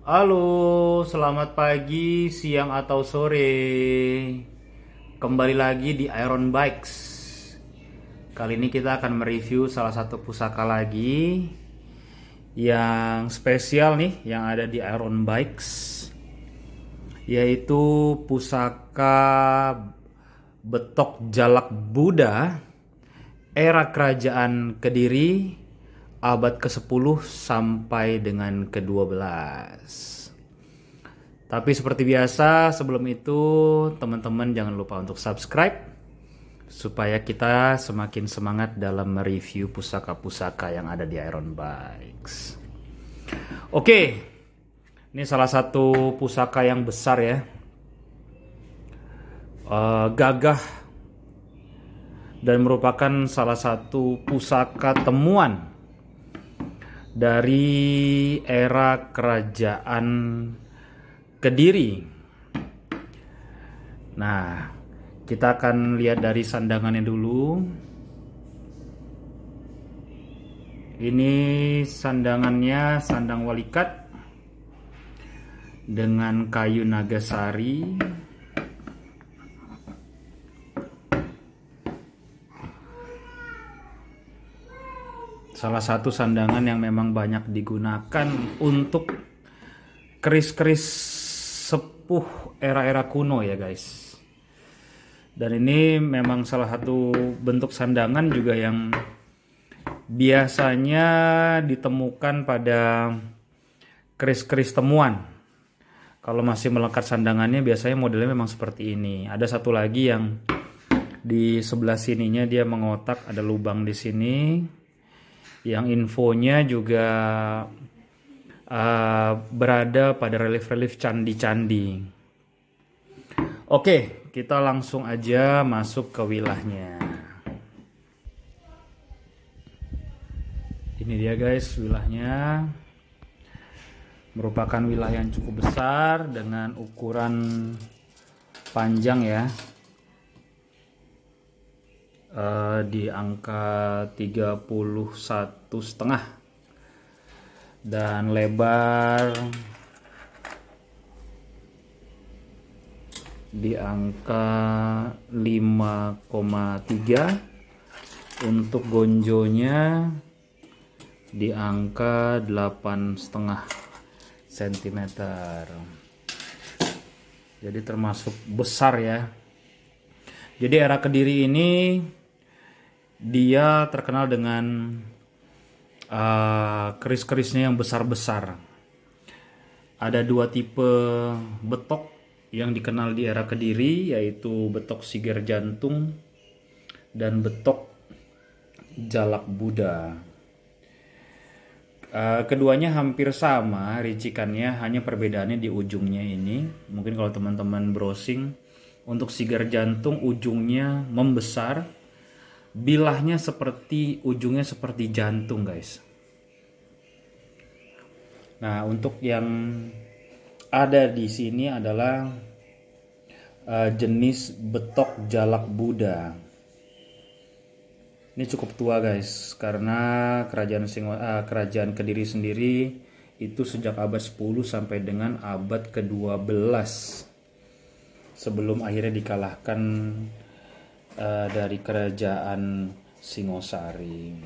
Halo, selamat pagi, siang atau sore. Kembali lagi di Iron Bikes. Kali ini kita akan mereview salah satu pusaka lagi yang spesial nih yang ada di Iron Bikes, yaitu pusaka Betok Jalak Buddha era kerajaan Kediri abad ke-10 sampai dengan ke-12. Tapi seperti biasa, sebelum itu teman-teman jangan lupa untuk subscribe supaya kita semakin semangat dalam mereview pusaka-pusaka yang ada di Iron Bikes. Oke, ini salah satu pusaka yang besar ya. Gagah dan merupakan salah satu pusaka temuan dari era kerajaan Kediri. Nah, kita akan lihat dari sandangannya dulu. Ini sandangannya sandang walikat dengan kayu nagasari. Salah satu sandangan yang memang banyak digunakan untuk keris-keris sepuh era-era kuno ya guys. Dan ini memang salah satu bentuk sandangan juga yang biasanya ditemukan pada keris-keris temuan. Kalau masih melekat sandangannya biasanya modelnya memang seperti ini. Ada satu lagi yang di sebelah sininya dia mengotak, ada lubang di sini. Yang infonya juga berada pada relief-relief candi-candi. Oke, kita langsung aja masuk ke wilahnya. Ini dia guys wilahnya. Merupakan wilah yang cukup besar dengan ukuran panjang ya. Di angka 31,5 dan lebar di angka 5,3, untuk gonjonya di angka 8,5 cm. Jadi termasuk besar ya. Jadi era Kediri ini dia terkenal dengan keris-kerisnya yang besar-besar. Ada dua tipe betok yang dikenal di era Kediri, yaitu betok siger jantung dan betok jalak Buddha. Keduanya hampir sama ricikannya, hanya perbedaannya di ujungnya ini. Mungkin kalau teman-teman browsing, untuk siger jantung ujungnya membesar, bilahnya ujungnya seperti jantung guys. Nah, untuk yang ada di sini adalah jenis betok jalak Buddha. Ini cukup tua guys, karena kerajaan Kediri sendiri itu sejak abad 10 sampai dengan abad ke-12 sebelum akhirnya dikalahkan dari kerajaan Singosari.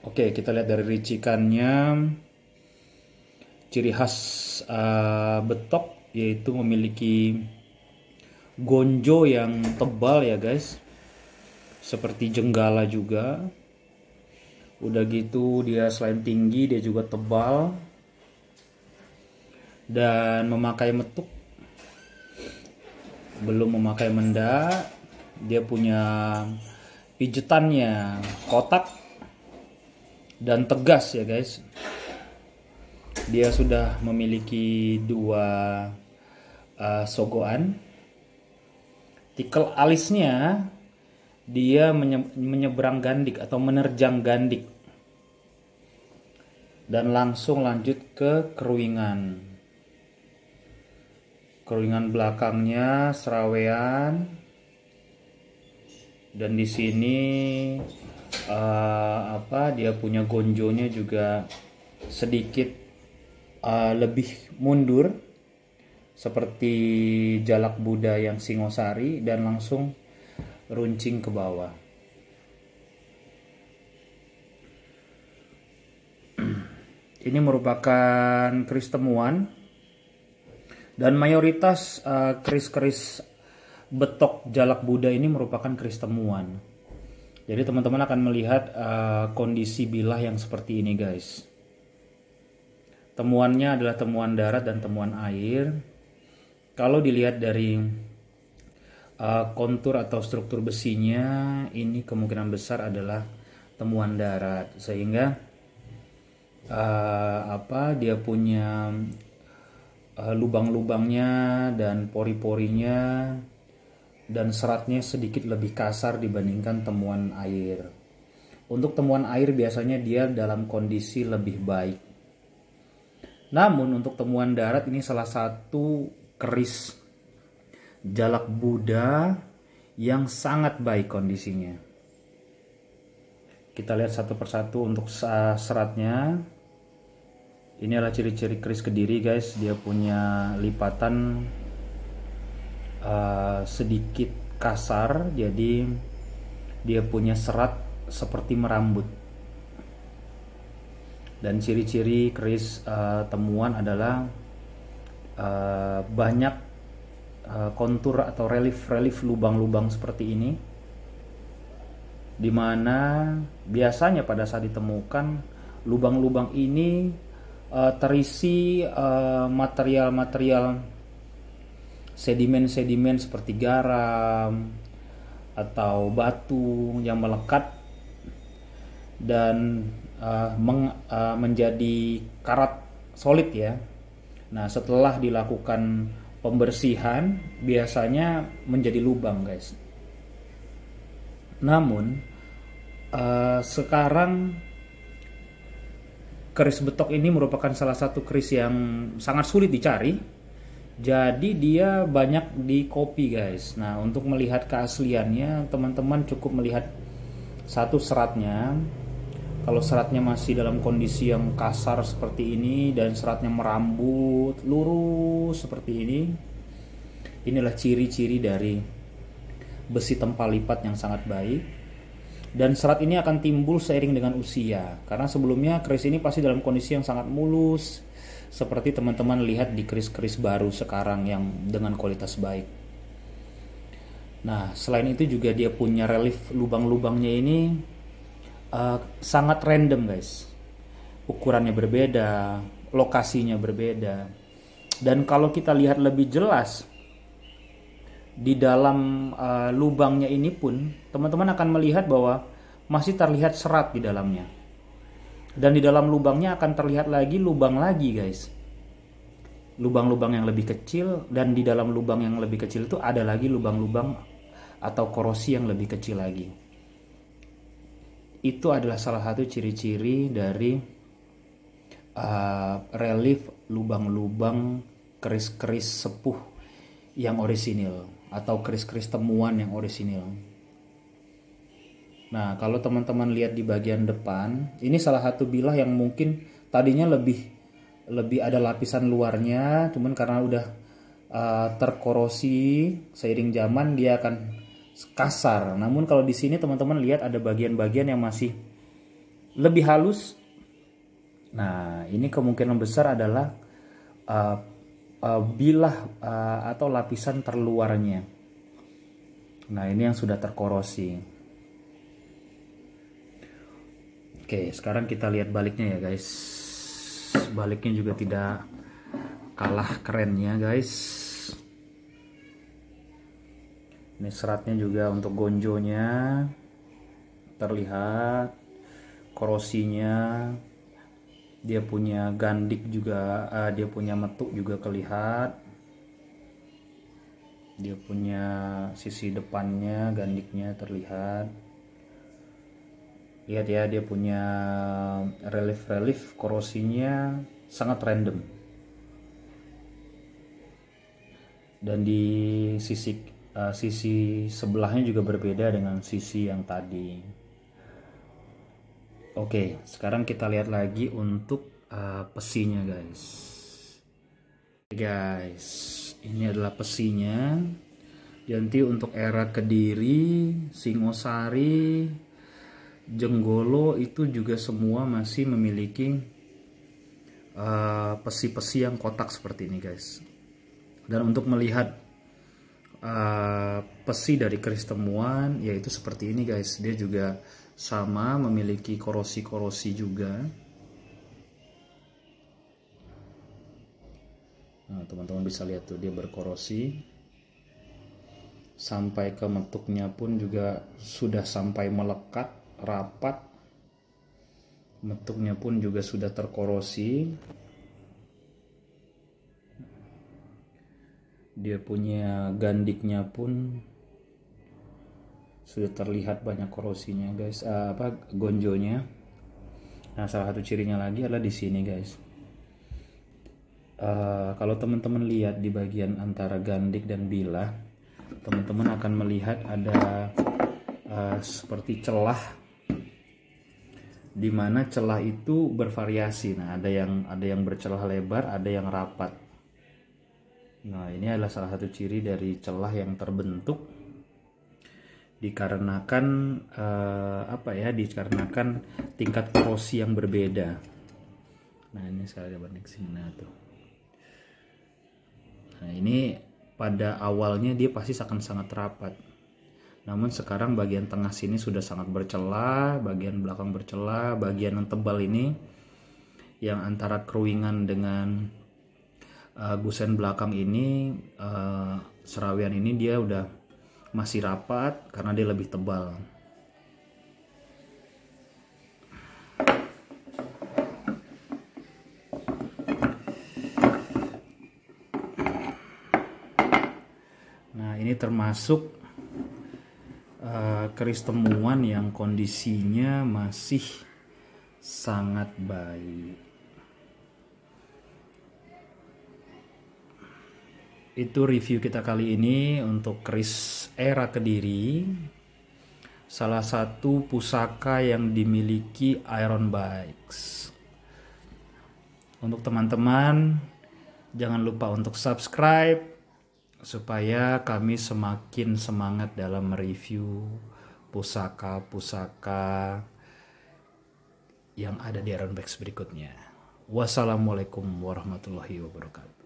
Oke, kita lihat dari ricikannya. Ciri khas betok yaitu memiliki gonjo yang tebal ya guys, seperti jenggala juga. Udah gitu dia selain tinggi dia juga tebal dan memakai metuk, belum memakai mendak. Dia punya pijetannya kotak dan tegas ya guys. Dia sudah memiliki dua sogoan. Tikel alisnya dia menyeberang gandik atau menerjang gandik dan langsung lanjut ke keruingan. Keruingan belakangnya serawean. Dan di sini dia punya gonjonya juga sedikit lebih mundur seperti jalak Buddha yang Singosari dan langsung runcing ke bawah. Ini merupakan keris temuan dan mayoritas keris-keris betok jalak Buddha ini merupakan keris temuan. Jadi teman-teman akan melihat kondisi bilah yang seperti ini guys. Temuannya adalah temuan darat dan temuan air. Kalau dilihat dari kontur atau struktur besinya, ini kemungkinan besar adalah temuan darat, sehingga dia punya lubang-lubangnya dan pori-porinya dan seratnya sedikit lebih kasar dibandingkan temuan air. Untuk temuan air biasanya dia dalam kondisi lebih baik. Namun untuk temuan darat ini salah satu keris jalak Buddha yang sangat baik kondisinya. Kita lihat satu persatu untuk seratnya. Ini adalah ciri-ciri keris Kediri guys. Dia punya lipatan sedikit kasar, jadi dia punya serat seperti merambut. Dan ciri-ciri keris temuan adalah banyak kontur atau relief lubang-lubang seperti ini, dimana biasanya pada saat ditemukan lubang-lubang ini terisi material-material sedimen-sedimen seperti garam atau batu yang melekat dan menjadi karat solid ya. Nah, setelah dilakukan pembersihan biasanya menjadi lubang guys. Namun sekarang keris betok ini merupakan salah satu keris yang sangat sulit dicari, jadi dia banyak di copy guys. Nah, untuk melihat keasliannya teman-teman cukup melihat satu seratnya. Kalau seratnya masih dalam kondisi yang kasar seperti ini dan seratnya merambut lurus seperti ini, inilah ciri-ciri dari besi tempal lipat yang sangat baik. Dan serat ini akan timbul seiring dengan usia, karena sebelumnya keris ini pasti dalam kondisi yang sangat mulus seperti teman-teman lihat di keris-keris baru sekarang yang dengan kualitas baik. Nah, selain itu juga dia punya relief lubang-lubangnya ini sangat random guys. Ukurannya berbeda, lokasinya berbeda. Dan kalau kita lihat lebih jelas di dalam lubangnya ini pun teman-teman akan melihat bahwa masih terlihat serat di dalamnya. Dan di dalam lubangnya akan terlihat lagi lubang lagi guys. Lubang-lubang yang lebih kecil, dan di dalam lubang yang lebih kecil itu ada lagi lubang-lubang atau korosi yang lebih kecil lagi. Itu adalah salah satu ciri-ciri dari relief lubang-lubang keris-keris sepuh yang orisinil atau keris-keris temuan yang orisinil. Nah, kalau teman-teman lihat di bagian depan, ini salah satu bilah yang mungkin tadinya lebih ada lapisan luarnya, cuman karena udah terkorosi seiring zaman dia akan kasar. Namun kalau di sini teman-teman lihat ada bagian-bagian yang masih lebih halus. Nah, ini kemungkinan besar adalah bilah atau lapisan terluarnya. Nah, ini yang sudah terkorosi. Oke, sekarang kita lihat baliknya ya guys. Baliknya juga tidak kalah kerennya guys. Ini seratnya juga untuk gonjonya terlihat, korosinya, dia punya gandik juga, dia punya metuk juga terlihat, dia punya sisi depannya gandiknya terlihat. Lihat ya, dia punya relief korosinya sangat random. Dan di sisi sebelahnya juga berbeda dengan sisi yang tadi. Oke, sekarang kita lihat lagi untuk pesinya guys. Guys, ini adalah pesinya. Jadi untuk era Kediri, Singosari, Jenggolo itu juga semua masih memiliki pesi-pesi yang kotak seperti ini guys. Dan untuk melihat pesi dari keris temuan yaitu seperti ini guys, dia juga sama memiliki korosi-korosi juga. Nah, teman-teman bisa lihat tuh dia berkorosi. Sampai ke metuknya pun juga sudah sampai melekat, rapat. Metuknya pun juga sudah terkorosi. Dia punya gandiknya pun sudah terlihat banyak korosinya guys, gonjonya. Nah, salah satu cirinya lagi adalah di sini guys. Kalau teman-teman lihat di bagian antara gandik dan bilah, teman-teman akan melihat ada seperti celah, di mana celah itu bervariasi. Nah, ada yang bercelah lebar, ada yang rapat. Nah, ini adalah salah satu ciri dari celah yang terbentuk dikarenakan dikarenakan tingkat korosi yang berbeda. Nah, ini sekali banding sini tuh. Nah, ini pada awalnya dia pasti akan sangat rapat. Namun sekarang bagian tengah sini sudah sangat bercelah, bagian belakang bercelah, bagian yang tebal ini yang antara keruingan dengan gusen belakang ini, serawian ini dia udah masih rapat karena dia lebih tebal. Nah, ini termasuk keris temuan yang kondisinya masih sangat baik. Itu review kita kali ini untuk keris era Kediri, salah satu pusaka yang dimiliki Iron Bikes. Untuk teman-teman, jangan lupa untuk subscribe supaya kami semakin semangat dalam mereview pusaka-pusaka yang ada di Iron Bikes berikutnya. Wassalamualaikum warahmatullahi wabarakatuh.